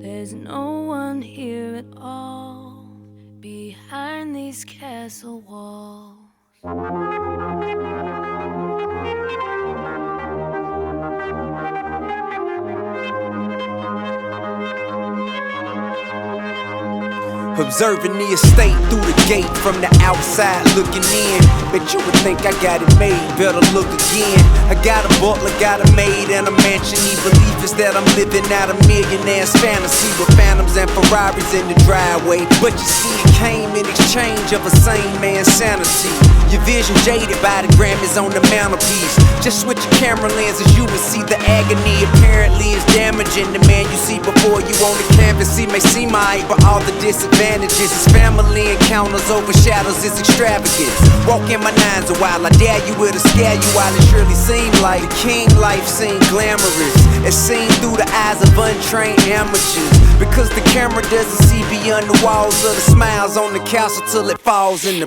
There's no one here at all behind these castle walls. Observing the estate through the gate from the outside looking in. Bet you would think I got it made, better look again. I got a butler, got a maid, and a mansion. He believes that I'm living out a millionaire's fantasy with phantoms and Ferraris in the driveway. But you see, it came in exchange of a sane man's sanity. Your vision jaded by the Grammys on the mantelpiece. Just switch your camera lenses, you will see the agony. Apparently it's damaging the man you see before you on the canvas. He may seem alright, but all the disadvantages his family encounters overshadows his extravagance. Walk in my nines a while, I dare you, it'll scare you while it surely seemed like the king life seemed glamorous. It's seen through the eyes of untrained amateurs, because the camera doesn't see beyond the walls of the smiles on the castle till it falls in the